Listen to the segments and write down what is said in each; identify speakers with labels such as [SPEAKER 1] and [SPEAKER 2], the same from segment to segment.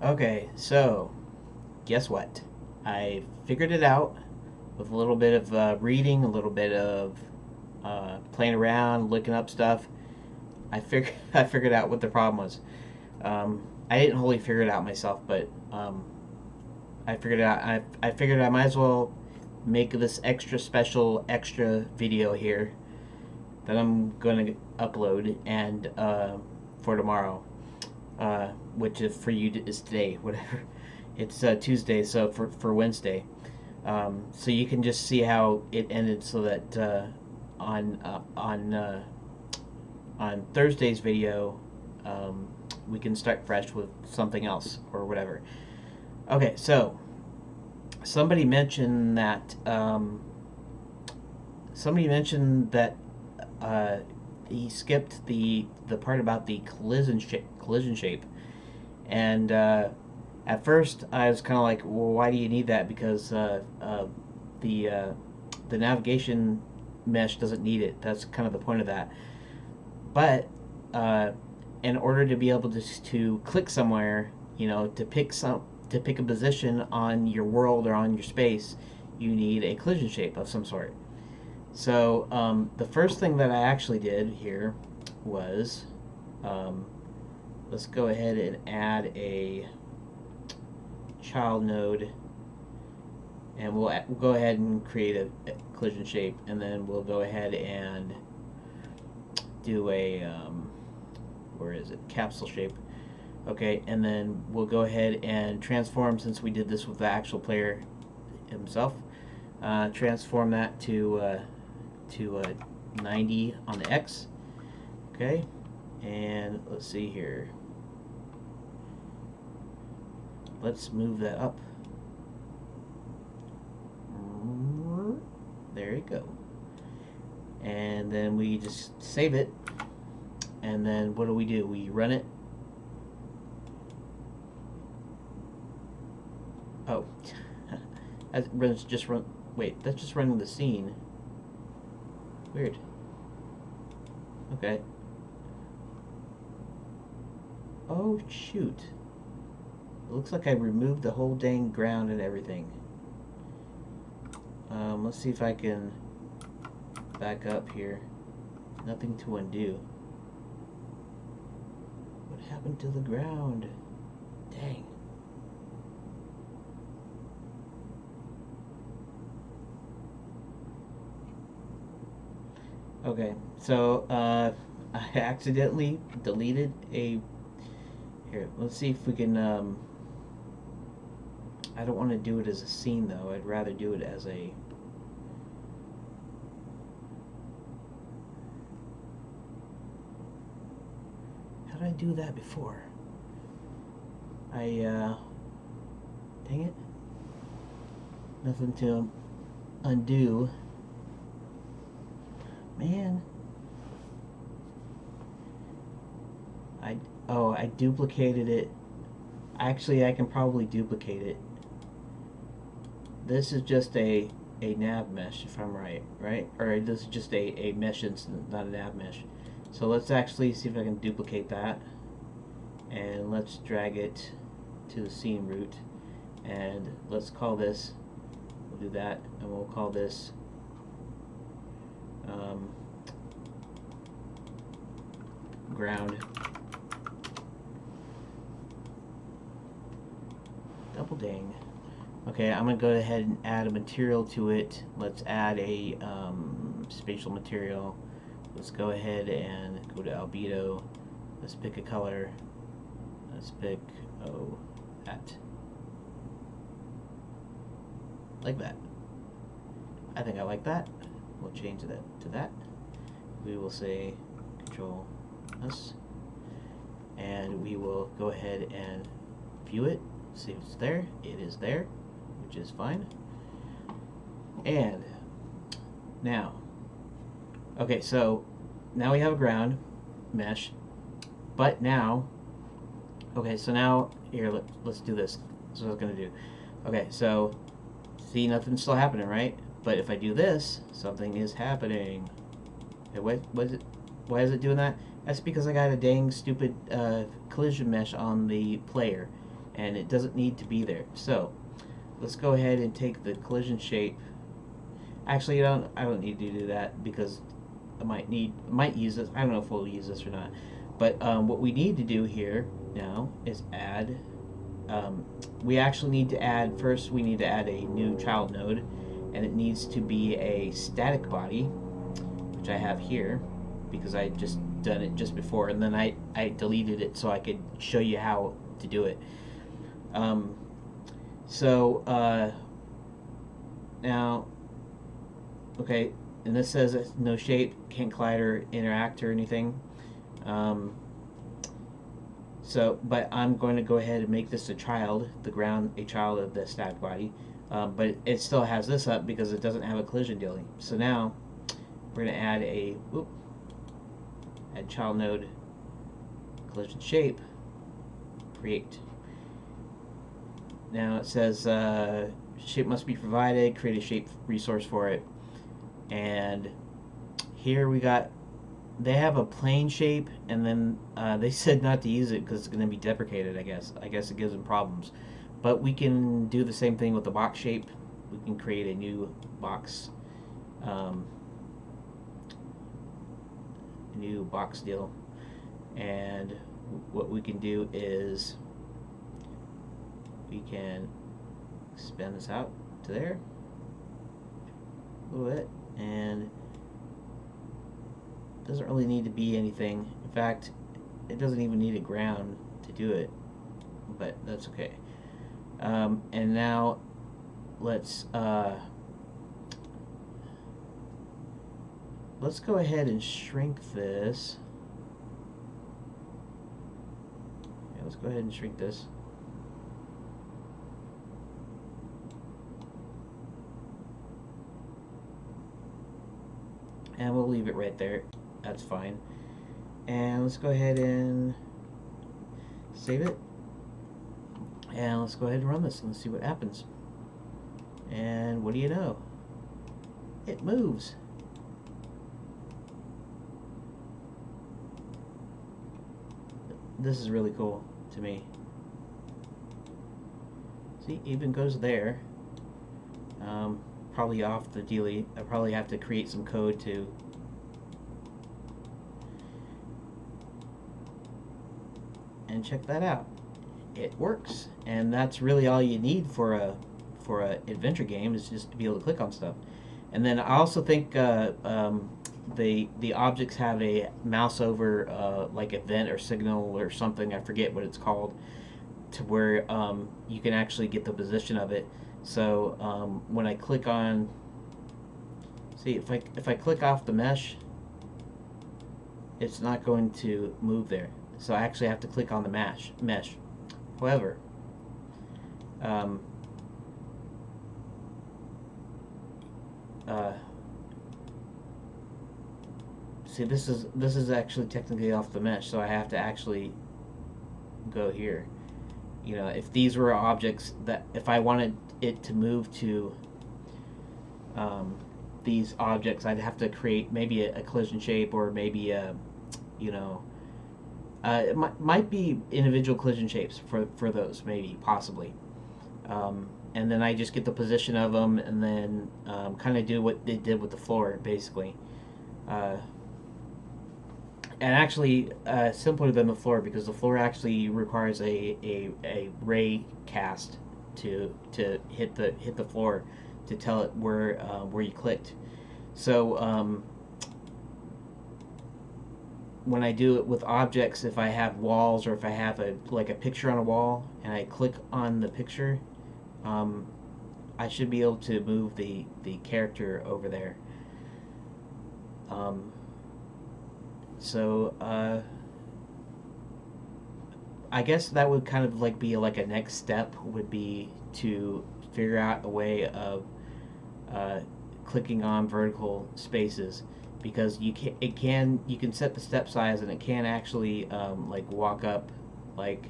[SPEAKER 1] Okay, so guess what? I figured it out with a little bit of reading, a little bit of playing around, looking up stuff. I figured out what the problem was. I didn't wholly figure it out myself, but I figured it out. I figured I might as well make this extra special extra video here that I'm going to upload and for tomorrow, which is for you is today, whatever. It's Tuesday, so for Wednesday. So you can just see how it ended, so that on uh, on uh, on Thursday's video, we can start fresh with something else or whatever. Okay, so somebody mentioned that somebody mentioned that uh, he skipped the part about the collision shape, and at first I was kind of like, well, why do you need that? Because the uh, the navigation mesh doesn't need it. That's kind of the point of that. But uh, in order to be able to click somewhere, to pick a position on your world or on your space, you need a collision shape of some sort. So the first thing that I actually did here was, um, let's go ahead and add a child node, and we'll go ahead and create a collision shape, and then we'll go ahead and do a where is it, capsule shape. Okay, and then we'll go ahead and transform, since we did this with the actual player himself. Transform that to 90 on the X. Okay, and let's see here. Let's move that up. There you go. And then we just save it. And then what do? We run it. Oh, that runs just run. Wait, that's just running the scene. Weird. Okay. Oh shoot! It looks like I removed the whole dang ground and everything. Let's see if I can back up here. Nothing to undo. What happened to the ground? Dang. Okay, so I accidentally deleted a. Here, let's see if we can. I don't want to do it as a scene though. I'd rather do it as a. How did I do that before? Dang it. Nothing to undo. Man. I duplicated it. Actually, I can probably duplicate it. This is just a nav mesh, if I'm right? Or this is just a mesh instance, not a nav mesh. So let's actually see if I can duplicate that. And let's drag it to the scene root. And let's call this, we'll do that, and we'll call this ground. Double dang. Okay, I'm gonna go ahead and add a material to it. Let's add a spatial material. Let's go ahead and go to albedo. Let's pick a color. Let's pick, that. Like that. I think I like that. We'll change that to that. We will say Control S, and we will go ahead and view it. See if it's there. It is there, which is fine. And now, okay, so now we have a ground mesh, but now, okay, so now here, let's do this. That's what I was gonna do. Okay, so see, nothing's still happening, right? But if I do this, something is happening. Okay, why is it doing that? That's because I got a dang stupid collision mesh on the player, and it doesn't need to be there. So let's go ahead and take the collision shape. Actually, I don't need to do that because I might use this. I don't know if we'll use this or not. But what we need to do here now is add. We actually need to add, first we need to add a new child node, and it needs to be a static body, which I have here because I just done it just before, and then I deleted it so I could show you how to do it. Now, okay, and this says no shape, can't collide or interact or anything. But I'm going to go ahead and make this a child, a child of the static body. But it still has this up because it doesn't have a collision dealing. So now we're going to add add child node collision shape, create. Now it says shape must be provided, create a shape resource for it. And here they have a plane shape, and then they said not to use it because it's going to be deprecated, I guess. I guess it gives them problems. But we can do the same thing with the box shape. We can create a new box, deal. And what we can do is we can expand this out to there a little bit, and it doesn't really need to be anything. In fact, it doesn't even need a ground to do it, but that's okay. And now let's go ahead and shrink this. Yeah, let's go ahead and shrink this. And we'll leave it right there. That's fine. And let's go ahead and save it. And let's go ahead and run this and let's see what happens. And what do you know? It moves. This is really cool to me. See, even goes there. Probably off the dealie. I probably have to create some code to and check that out. It works, and that's really all you need for a adventure game, is just to be able to click on stuff. And then I also think the objects have a mouse over like event or signal or something. I forget what it's called, to where you can actually get the position of it. So when I click on, see, if I click off the mesh, it's not going to move there. So I actually have to click on the mesh. However, see, this is actually technically off the mesh, so I have to actually go here. You know, if these were objects that, if I wanted it to move to these objects, I'd have to create maybe a collision shape, or maybe a, you know, it might be individual collision shapes for those, maybe, possibly. And then I just get the position of them, and then kind of do what they did with the floor, basically. And actually, simpler than the floor, because the floor actually requires a ray cast to hit the floor to tell it where you clicked. So when I do it with objects, if I have walls, or if I have like a picture on a wall and I click on the picture, I should be able to move the character over there. I guess that would kind of like be like a next step, would be to figure out a way of clicking on vertical spaces, because you can set the step size, and it can actually like walk up like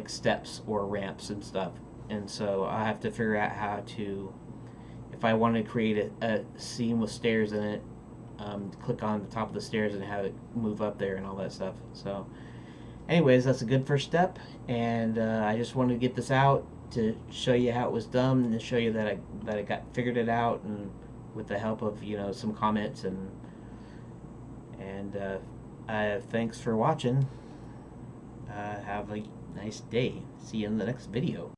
[SPEAKER 1] steps or ramps and stuff. And so I have to figure out how to, if I want to create a scene with stairs in it, click on the top of the stairs and have it move up there and all that stuff. So anyways, that's a good first step, and I just wanted to get this out to show you how it was done and to show you that I got figured it out, and with the help of some comments, and thanks for watching. Have a nice day. See you in the next video.